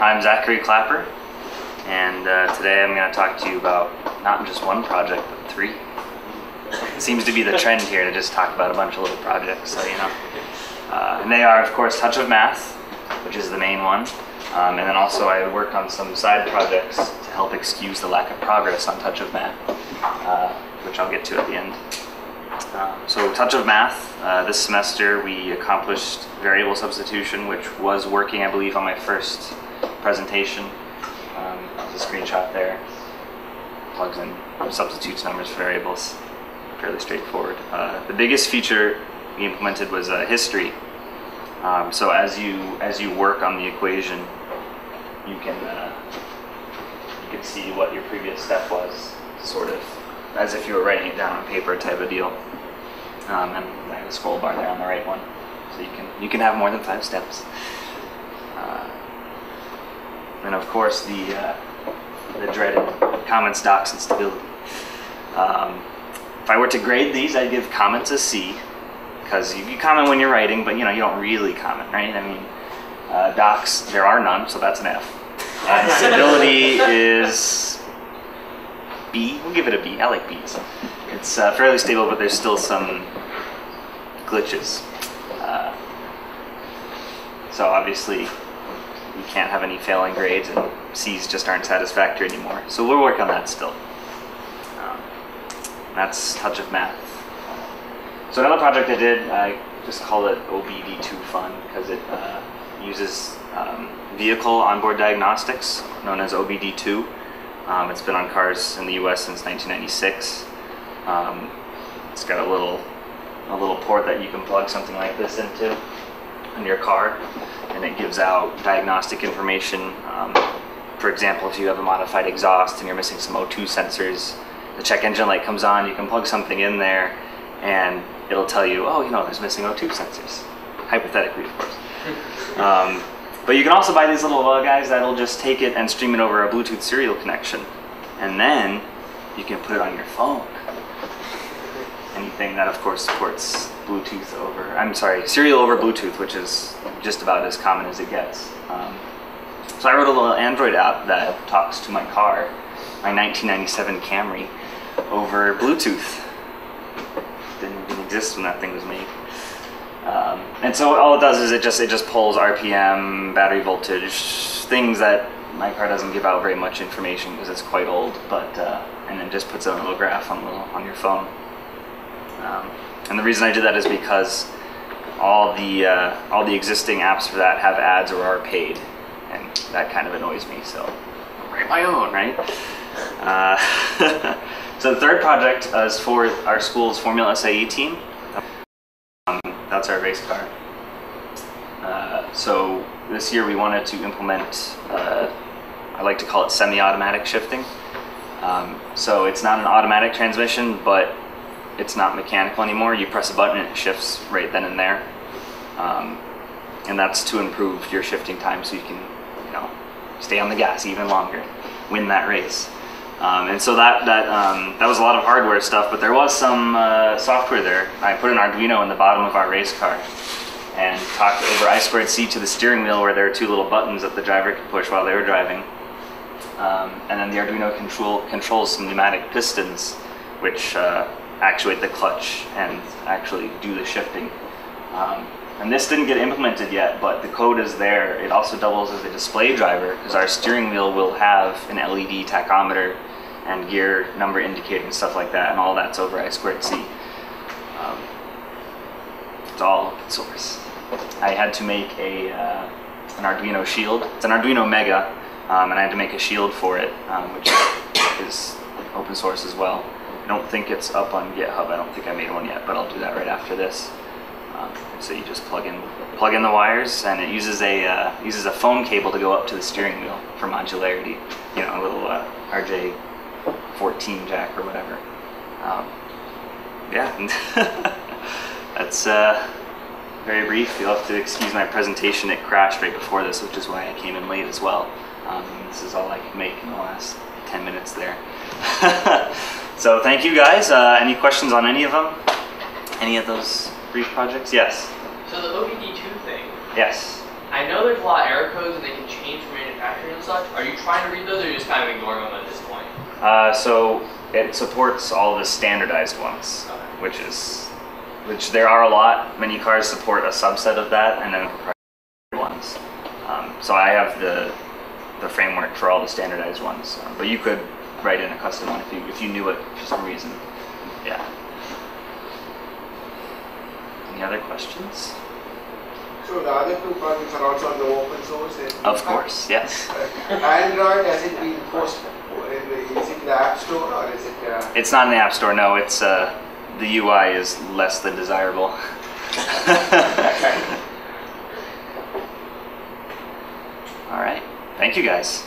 I'm Zachary Clapper, and today I'm going to talk to you about not just one project, but 3. It seems to be the trend here to just talk about a bunch of little projects, so you know. And they are, of course, Touch of Math, which is the main one, and then also I worked on some side projects to help excuse the lack of progress on Touch of Math, which I'll get to at the end. So Touch of Math, this semester we accomplished variable substitution, which was working, I believe, on my first presentation. There's a screenshot there. Plugs in, substitutes numbers for variables. Fairly straightforward. The biggest feature we implemented was history. So as you work on the equation, you can see what your previous step was, sort of as if you were writing it down on paper type of deal. And I have a scroll bar there on the right one, so you can have more than 5 steps. And of course the dreaded comments, docs, and stability. If I were to grade these, I'd give comments a C, because you comment when you're writing, but you don't really comment, right? I mean, docs, there are none, so that's an F. And stability is B. We'll give it a B. I like B's. It's fairly stable, but there's still some glitches. So obviously, you can't have any failing grades, and C's just aren't satisfactory anymore. So we'll work on that still. That's Touch of Math. So another project I did, I just call it OBD2 Fun, because it uses vehicle onboard diagnostics, known as OBD2. It's been on cars in the US since 1996. It's got a little port that you can plug something like this into in your car, and it gives out diagnostic information. For example, if you have a modified exhaust and you're missing some O2 sensors, the check engine light comes on, you can plug something in there and it'll tell you, oh, there's missing O2 sensors. Hypothetically, of course. But you can also buy these little guys that'll just take it and stream it over a Bluetooth serial connection. And then you can put it on your phone. Anything that, of course, supports serial over Bluetooth, which is just about as common as it gets. So I wrote a little Android app that talks to my car, my 1997 Camry, over Bluetooth. Didn't even exist when that thing was made. And so all it does is it just pulls RPM, battery voltage, things that my car doesn't give out very much information because it's quite old, but and then just puts a little graph on your phone. And the reason I did that is because all the existing apps for that have ads or are paid, and that kind of annoys me. So I'll write my own, right? So the third project is for our school's Formula SAE team. That's our race car. So this year we wanted to implement, I like to call it semi-automatic shifting. So it's not an automatic transmission, but it's not mechanical anymore. You press a button and it shifts right then and there. And that's to improve your shifting time so you can, stay on the gas even longer, win that race. And so that was a lot of hardware stuff, but there was some software there. I put an Arduino in the bottom of our race car and talked over I2C to the steering wheel, where there are 2 little buttons that the driver could push while they were driving. And then the Arduino controls some pneumatic pistons, which actuate the clutch and actually do the shifting. And this didn't get implemented yet, but the code is there. It also doubles as a display driver, because our steering wheel will have an LED tachometer and gear number indicator and stuff like that, and all that's over I2C. It's all open source. I had to make an Arduino shield. It's an Arduino Mega, and I had to make a shield for it, which is open source as well. I don't think it's up on GitHub. I don't think I made one yet, but I'll do that right after this. So you just plug in the wires, and it uses a phone cable to go up to the steering wheel for modularity. A little RJ14 jack or whatever. Yeah, that's very brief. You'll have to excuse my presentation. It crashed right before this, which is why I came in late as well. This is all I could make in the last 10 minutes there. So thank you guys. Any questions on any of them? Any of those brief projects? Yes? So the OBD2 thing. Yes. I know there's a lot of error codes and they can change for manufacturing and such. Are you trying to read those or are you just kind of ignoring them at this point? So it supports all the standardized ones, Okay. which there are a lot. Many cars support a subset of that, and then proprietary ones. So I have the framework for all the standardized ones, but you could write in a custom one if you knew it for some reason. Yeah. Any other questions? So the other two projects are also on the open source? Of course, yes. Android, has it been posted? Is it in the App Store or is it? It's not in the App Store, no. It's the UI is less than desirable. All right. Thank you, guys.